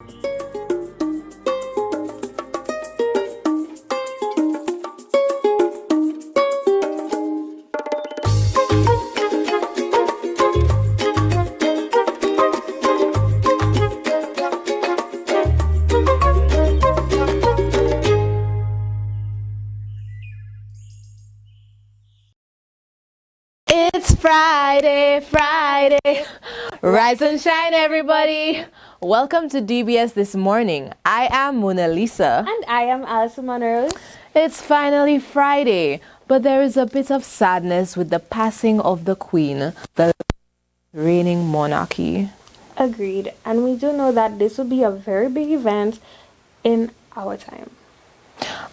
It's Friday, Friday. Rise and shine, everybody. Welcome to DBS This Morning. I am Mona Lisa. And I am Alison Monroe. It's finally Friday, but there is a bit of sadness with the passing of the Queen, the reigning monarchy. Agreed. And we do know that this will be a very big event in our time.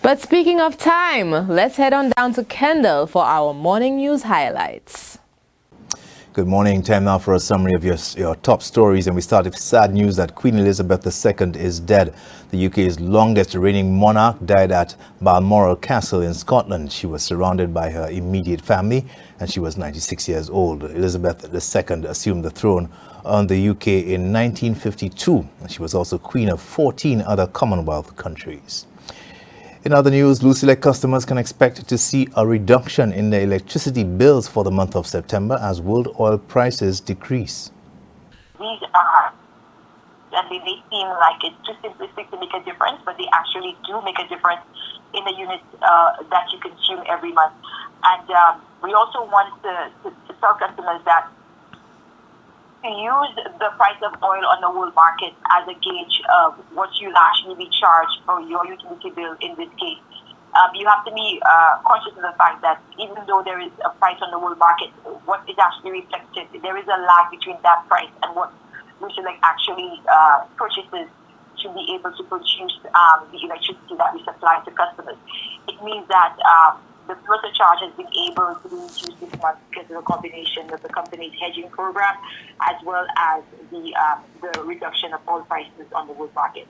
But speaking of time, let's head on down to Kendall for our morning news highlights. Good morning. Time now for a summary of your top stories, and we start with sad news that Queen Elizabeth II is dead. The UK's longest reigning monarch died at Balmoral Castle in Scotland. She was surrounded by her immediate family, and she was 96 years old. Elizabeth II assumed the throne on the UK in 1952, and she was also queen of 14 other Commonwealth countries. In other news, Lucilec customers can expect to see a reduction in their electricity bills for the month of September as world oil prices decrease. These are, and they may seem like it's too simplistic to make a difference, but they actually do make a difference in the units that you consume every month. And we also want to tell customers that to use the price of oil on the world market as a gauge of what you'll actually be charged for your utility bill in this case. You have to be conscious of the fact that even though there is a price on the world market, what is actually reflected, there is a lag between that price and what Lucilec actually purchases to be able to produce the electricity that we supply to customers. It means that the grocer charge has been able to be reduced this month because of a combination of the company's hedging program as well as the reduction of oil prices on the world market.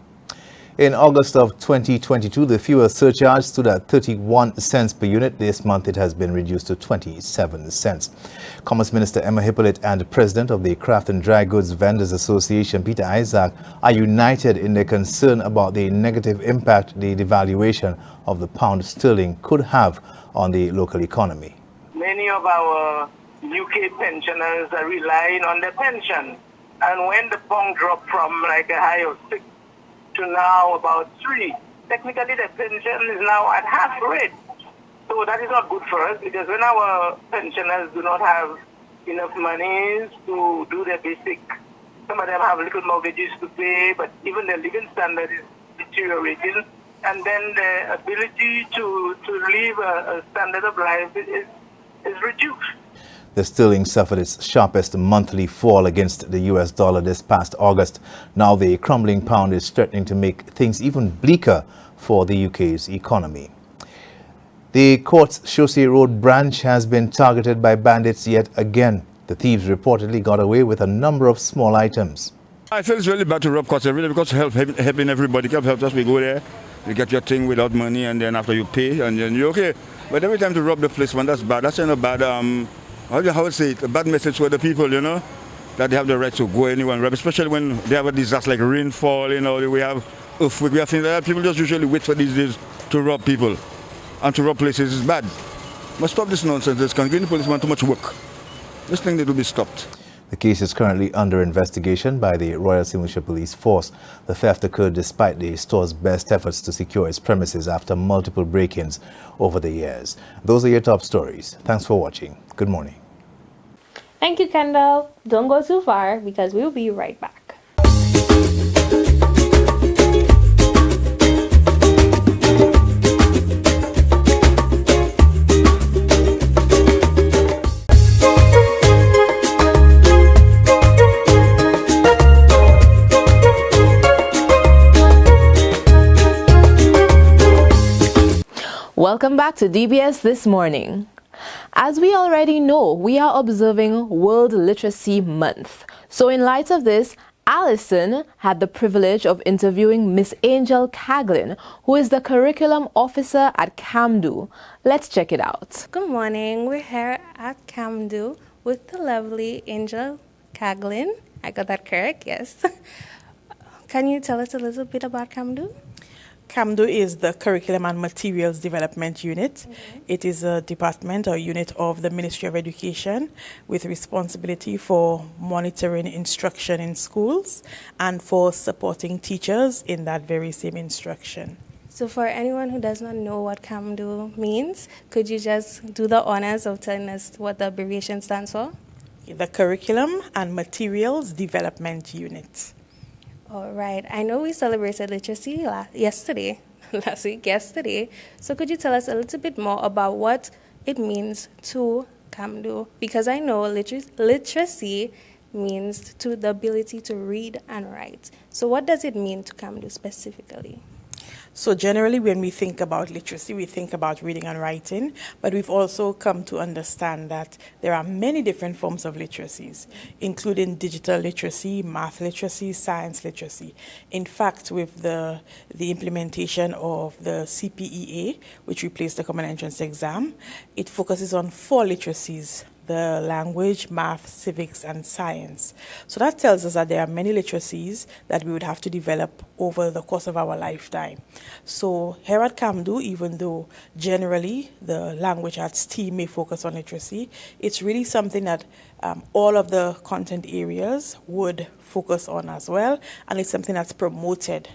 In August of 2022, the fuel surcharge stood at 31 cents per unit. This month it has been reduced to 27 cents. Commerce Minister Emma Hippolyte and President of the Craft and Dry Goods Vendors Association, Peter Isaac, are united in their concern about the negative impact the devaluation of the pound sterling could have on the local economy. Many of our UK pensioners are relying on their pension. And when the pound dropped from like a high of 6 to now about 3, technically the pension is now at half rate. So that is not good for us because when our pensioners do not have enough money to do their basic, some of them have little mortgages to pay, but even their living standard is deteriorating. And then the ability to live a standard of life is reduced. The sterling suffered its sharpest monthly fall against the US dollar this past August. Now the crumbling pound is threatening to make things even bleaker for the UK's economy. The Courts Chaussee Road branch has been targeted by bandits yet again. The thieves reportedly got away with a number of small items. I feel it's really bad to rob courts, really, because helping everybody can help us. We go there, you get your thing without money, and then after you pay, and then you're okay. But every time to rob the place, man, that's bad. That's a bad, how would say it, a bad message for the people, you know, that they have the right to go anywhere and rob, especially when they have a disaster like rainfall, you know, we have earthquake, we have things like that. People just usually wait for these days to rob people, and to rob places is bad. Must stop this nonsense. This can give the policeman too much work. This thing needs to be stopped. The case is currently under investigation by the Royal St. Lucia Police Force. The theft occurred despite the store's best efforts to secure its premises after multiple break-ins over the years. Those are your top stories. Thanks for watching. Good morning. Thank you, Kendall. Don't go too far because we'll be right back. Welcome back to DBS This Morning. As we already know, we are observing World Literacy Month. So in light of this, Alison had the privilege of interviewing Miss Angel Caglin, who is the curriculum officer at Camdo. Let's check it out. Good morning. We're here at Camdo with the lovely Angel Caglin. I got that correct, yes. Can you tell us a little bit about CAMDU? CAMDU is the Curriculum and Materials Development Unit. It is a department or unit of the Ministry of Education with responsibility for monitoring instruction in schools and for supporting teachers in that very same instruction. So for anyone who does not know what CAMDU means, could you just do the honors of telling us what the abbreviation stands for? The Curriculum and Materials Development Unit. All right. I know we celebrated literacy last week, yesterday. So could you tell us a little bit more about what it means to CAMDU? Because I know literacy means to the ability to read and write. So what does it mean to CAMDU specifically? So generally, when we think about literacy, we think about reading and writing, but we've also come to understand that there are many different forms of literacies, including digital literacy, math literacy, science literacy. In fact, with the implementation of the CPEA, which replaced the Common Entrance Exam, it focuses on 4 literacies: the language, math, civics, and science. So that tells us that there are many literacies that we would have to develop over the course of our lifetime. So here at CAMDU, even though generally the language arts team may focus on literacy, it's really something that all of the content areas would focus on as well, and it's something that's promoted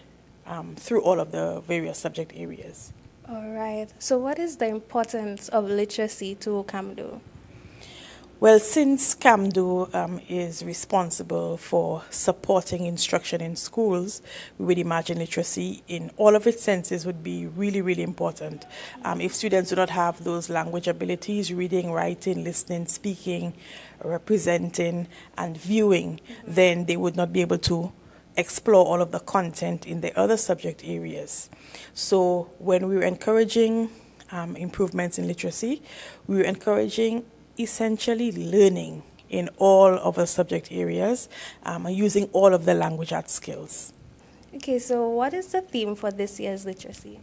through all of the various subject areas. All right. So what is the importance of literacy to CAMDU? Well, since CAMDU is responsible for supporting instruction in schools, we would imagine literacy in all of its senses would be really, really important. If students do not have those language abilities, reading, writing, listening, speaking, representing, and viewing, then they would not be able to explore all of the content in the other subject areas. So when we were encouraging improvements in literacy, we were encouraging essentially learning in all of the subject areas, using all of the language arts skills. Okay, so what is the theme for this year's literacy?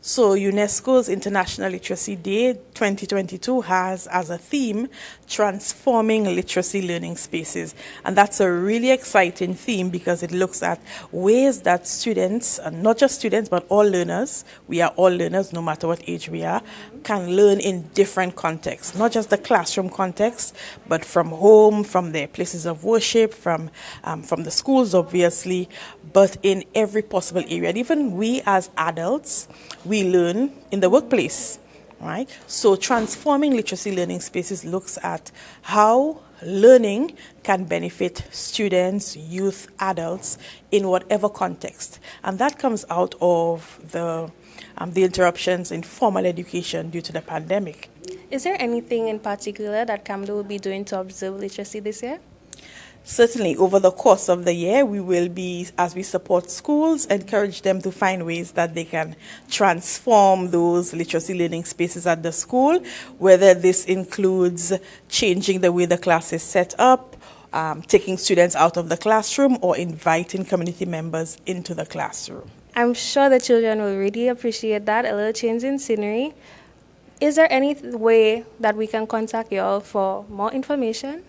So UNESCO's International Literacy Day 2022 has as a theme transforming literacy learning spaces. And that's a really exciting theme because it looks at ways that students, and not just students, but all learners, we are all learners no matter what age we are, can learn in different contexts, not just the classroom context, but from home, from their places of worship, from the schools, obviously, but in every possible area. And even we as adults, we learn in the workplace, right? So transforming literacy learning spaces looks at how learning can benefit students, youth, adults in whatever context. And that comes out of the interruptions in formal education due to the pandemic. Is there anything in particular that CAMDU will be doing to observe literacy this year? Certainly, over the course of the year, we will be, as we support schools, encourage them to find ways that they can transform those literacy learning spaces at the school, whether this includes changing the way the class is set up, taking students out of the classroom, or inviting community members into the classroom. I'm sure the children will really appreciate that, a little change in scenery. Is there any way that we can contact you all for more information?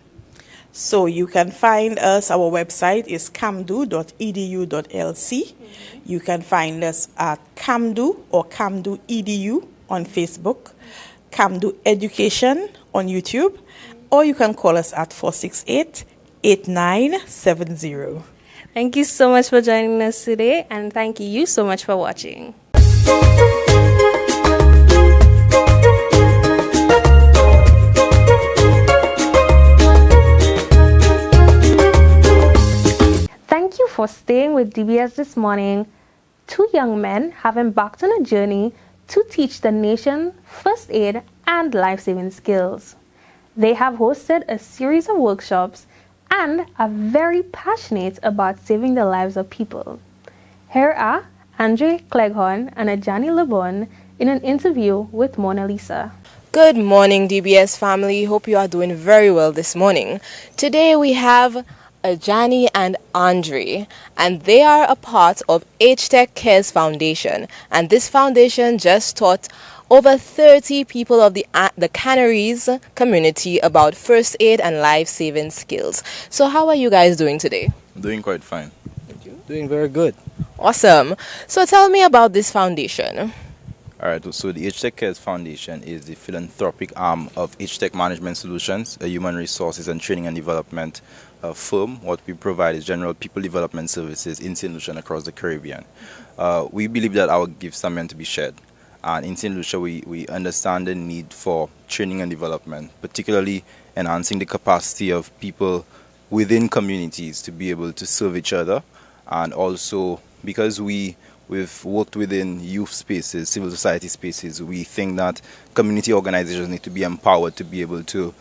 So you can find us, our website is camdu.edu.lc. You can find us at CAMDU or CAMDU EDU on Facebook, CAMDU Education on YouTube, or you can call us at 468-8970. Thank you so much for joining us today, and thank you so much for watching. Thank you for staying with DBS this morning. 2 young men have embarked on a journey to teach the nation first aid and life-saving skills. They have hosted a series of workshops and are very passionate about saving the lives of people. Here are Andre Cleghorn and Ajani Lebon in an interview with Mona Lisa. Good morning, DBS family. Hope you are doing very well this morning. Today we have Ajani and Andre, and they are a part of H-Tech Cares Foundation, and this foundation just taught over 30 people of the Canaries community about first aid and life-saving skills. So how are you guys doing today? Doing quite fine. Thank you. Doing very good. Awesome. So tell me about this foundation. All right, so the HTech Cares Foundation is the philanthropic arm of HTech Management Solutions, a human resources and training and development firm. What we provide is general people development services in St. Lucia and across the Caribbean. We believe that our gifts are meant to be shared. And in St. Lucia, we understand the need for training and development, particularly enhancing the capacity of people within communities to be able to serve each other. And also, because we've worked within youth spaces, civil society spaces, we think that community organizations need to be empowered to be able to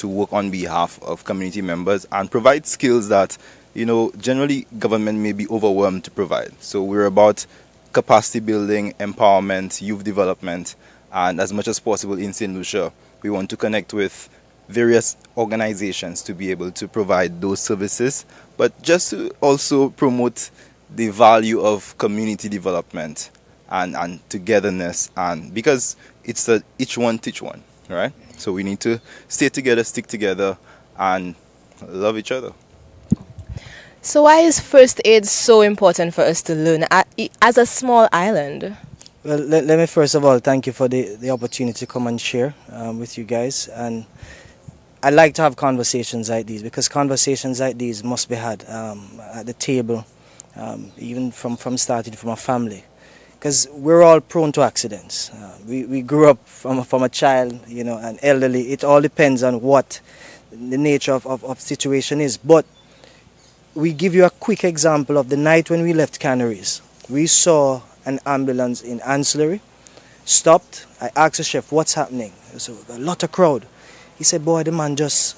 work on behalf of community members and provide skills that, generally government may be overwhelmed to provide. So we're about capacity building, empowerment, youth development, and as much as possible in St. Lucia, we want to connect with various organizations to be able to provide those services, but just to also promote the value of community development and togetherness, and because it's a each one teach one, right? So we need to stay together, stick together, and love each other. So why is first aid so important for us to learn as a small island? Well, let me first of all thank you for the opportunity to come and share with you guys. And I like to have conversations like these, because conversations like these must be had at the table, even from starting from a family. Because we're all prone to accidents. We grew up from a child, and elderly. It all depends on what the nature of situation is. But we give you a quick example of the night when we left Canaries. We saw an ambulance in Ancillary, stopped. I asked the chef, what's happening? So a lot of crowd. He said, boy, the man just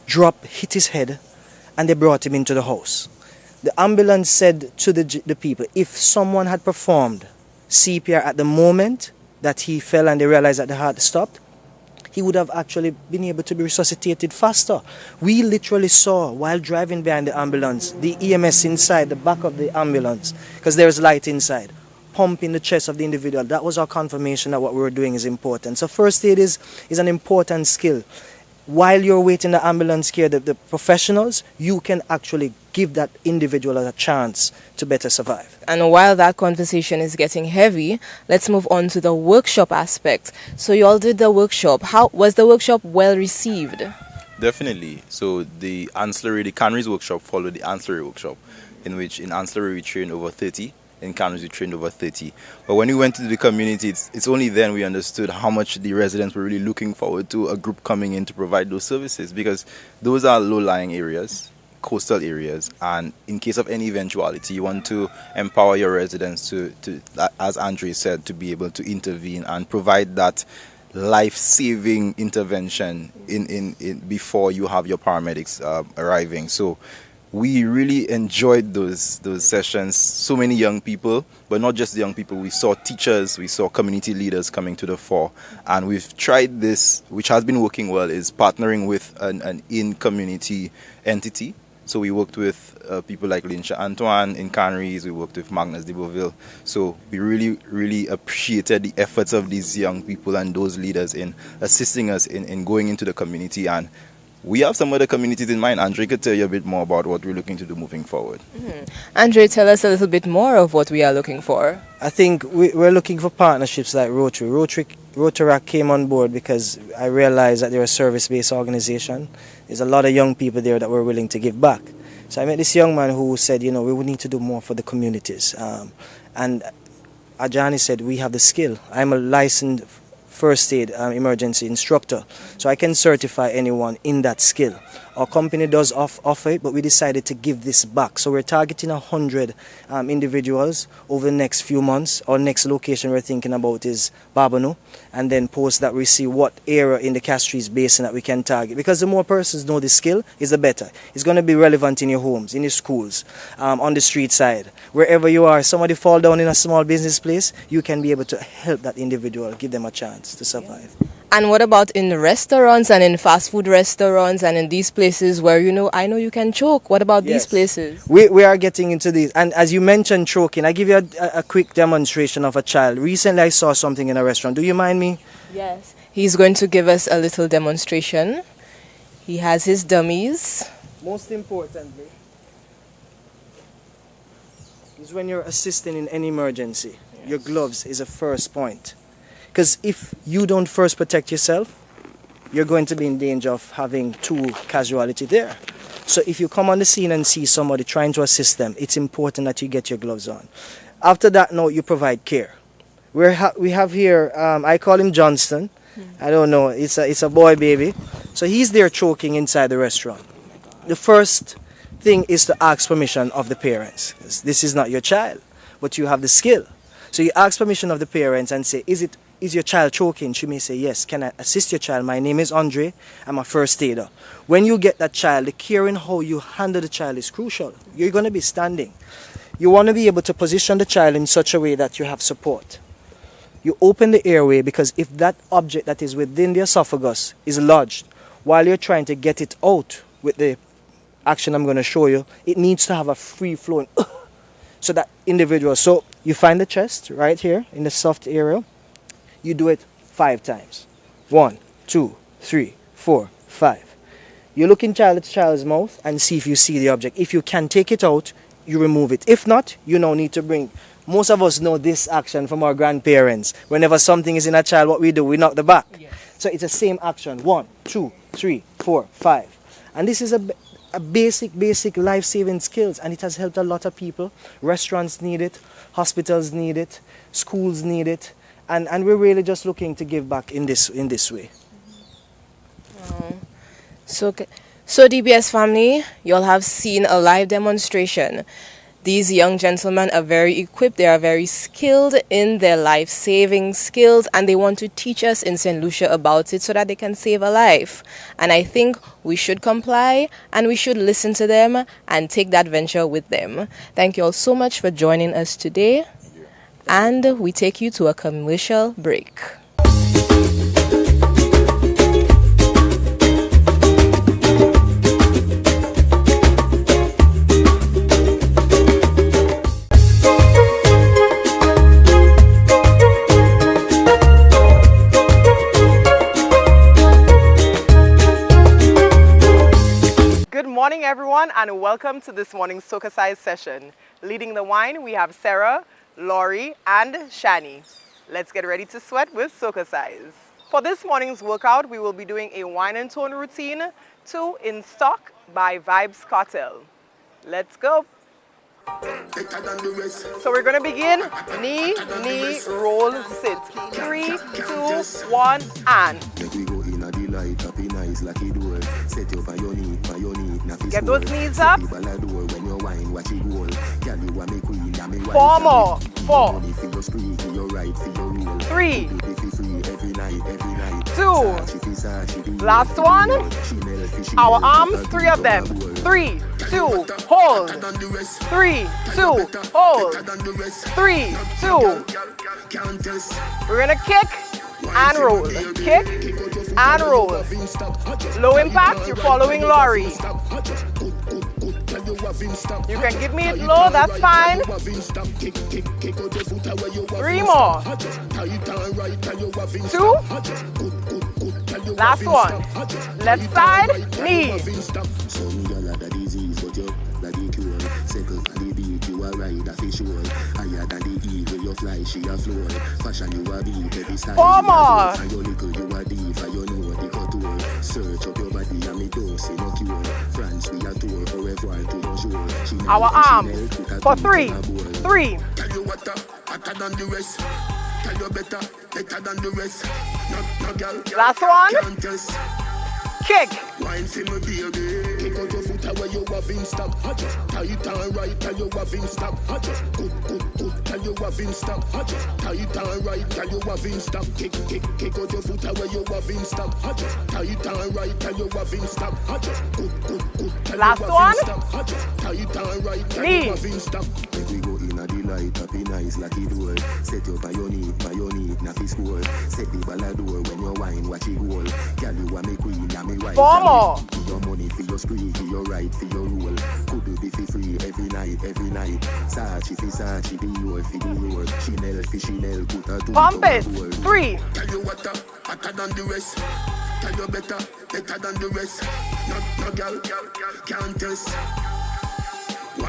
dropped, hit his head, and they brought him into the house. The ambulance said to the people, if someone had performed CPR at the moment that he fell and they realized that the heart stopped, he would have actually been able to be resuscitated faster. We literally saw, while driving behind the ambulance, the EMS inside the back of the ambulance, because there's light inside, pumping the chest of the individual. That was our confirmation that what we were doing is important. So first aid is an important skill. While you're waiting the ambulance care, the professionals, you can actually give that individual a chance to better survive. And while that conversation is getting heavy, let's move on to the workshop aspect. So you all did the workshop. How was the workshop well received? Definitely. So the Canaries workshop followed the Ancillary workshop, in which in Ancillary we trained over 30. In Canaries we trained over 30. But when we went to the community, it's only then we understood how much the residents were really looking forward to a group coming in to provide those services, because those are low-lying areas, coastal areas, and in case of any eventuality, you want to empower your residents to as Andre said, to be able to intervene and provide that life-saving intervention in before you have your paramedics arriving. So we really enjoyed those sessions. So many young people, but not just young people. We saw teachers, we saw community leaders coming to the fore. And we've tried this, which has been working well, is partnering with an in-community entity. So we worked with people like Lynsha Antoine in Canaries, we worked with Magnus de Beauville. So we really, really appreciated the efforts of these young people and those leaders in assisting us in going into the community. And we have some other communities in mind. Andre could tell you a bit more about what we're looking to do moving forward. Mm-hmm. Andre, tell us a little bit more of what we are looking for. I think we're looking for partnerships like Rotary. Rotaract came on board because I realized that they're a service-based organization. There's a lot of young people there that were willing to give back. So I met this young man who said, we would need to do more for the communities. And Ajani said, we have the skill. I'm a licensed first aid emergency instructor, so I can certify anyone in that skill. Our company does offer it, but we decided to give this back. So we're targeting 100 individuals over the next few months. Our next location we're thinking about is Babonneau, and then post that we see what area in the Castries Basin that we can target. Because the more persons know the skill, is the better. It's going to be relevant in your homes, in your schools, on the street side. Wherever you are, somebody fall down in a small business place, you can be able to help that individual, give them a chance to survive. And what about in restaurants and in fast food restaurants and in these places where I know you can choke? What about these places? We are getting into these. And as you mentioned choking, I give you a quick demonstration of a child. Recently I saw something in a restaurant. Do you mind me? Yes. He's going to give us a little demonstration. He has his dummies. Most importantly, Because when you're assisting in any emergency, your gloves is a first point. Because if you don't first protect yourself, you're going to be in danger of having 2 casualties there. So if you come on the scene and see somebody trying to assist them, it's important that you get your gloves on. After that, now you provide care. We have here, I call him Johnston. I don't know, it's a boy baby. So he's there choking inside the restaurant. The first thing is to ask permission of the parents. This is not your child, but you have the skill. So you ask permission of the parents and say, is your child choking? She may say, yes. Can I assist your child? My name is Andre. I'm a first aider. When you get that child, the care in how you handle the child is crucial. You're going to be standing. You want to be able to position the child in such a way that you have support. You open the airway, because if that object that is within the esophagus is lodged while you're trying to get it out with the action I'm going to show you, it needs to have a free flowing so that individual. So you find the chest right here in the soft area. You do it 5 times. 1, 2, 3, 4, 5. You look in child's mouth and see if you see the object. If you can take it out, you remove it. If not, you now need to bring. Most of us know this action from our grandparents. Whenever something is in a child, what we do, we knock the back. Yes. So it's the same action. 1, 2, 3, 4, 5. And this is a basic life-saving skills, and it has helped a lot of people. Restaurants need it, hospitals need it, schools need it. And we're really just looking to give back in this way. So DBS family, you'll have seen a live demonstration. These young gentlemen are very equipped, they are very skilled in their life-saving skills, and they want to teach us in St. Lucia about it so that they can save a life. And I think we should comply and we should listen to them and take that venture with them. Thank you all so much for joining us today. And we take you to a commercial break. Good morning, everyone, and welcome to this morning's Soca Size session. Leading the wine, we have Sarah, Laurie, and Shani. Let's get ready to sweat with Soca Size. For this morning's workout, we will be doing a wine and tone routine to In Stock by Vibes Cartel. Let's go. So we're going to begin knee, roll, sit. 3, 2, 1, and. Get those knees up. 4 more. 4. 3. 2. Last one. Our arms, 3 of them. 3, 2, hold. 3, 2, hold. 3, 2. We're gonna kick and roll. Kick and roll. Low impact, you're following Laurie. You can give me it low, that's fine. 3 more. 2. Last one. Left side, knee. Four more. Our arms for 3. 3. Last one. Kick. Last one. Knee. Set your pioneer, nafi score. Set the ballador when you wine, watch it roll. Girl, you are me queen, and me wife. 4 more. Your money for your spree, for your right, for your rule. Could do be free every night. Sachi for Sachi, the road for the road. Chanel for Chanel, put her to pump it. 3. Tell you what, hotter than the rest. Tell you better than the rest. No girl, can't test.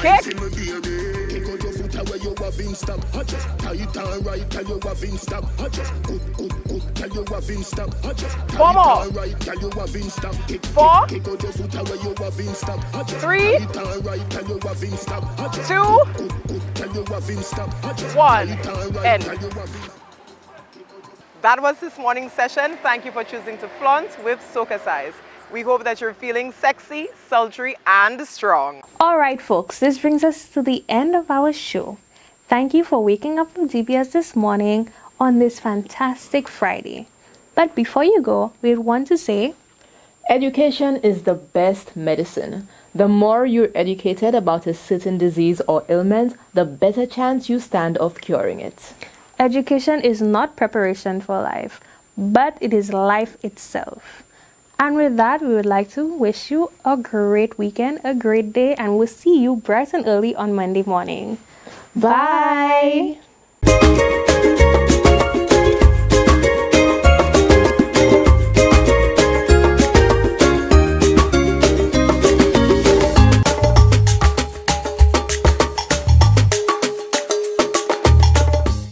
Kick. Kick out your foot away, you have in stop. Just tight and right, tell you have in stop. Just good, tell you have in stop. Just four more. Right, tell you have in stop. Four. Kick out your foot away, you have in stop. Three. Tight and right, tell you have in stop. Two. Good, tell you have in stop. One. End. That was this morning's session. Thank you for choosing to flaunt with Soca Size. We hope that you're feeling sexy, sultry, and strong. All right, folks, this brings us to the end of our show. Thank you for waking up from DBS this morning on this fantastic Friday. But before you go, we want to say, education is the best medicine. The more you're educated about a certain disease or ailment, the better chance you stand of curing it. education is not preparation for life, but it is life itself. And with that, we would like to wish you a great weekend, a great day, and we'll see you bright and early on Monday morning. Bye.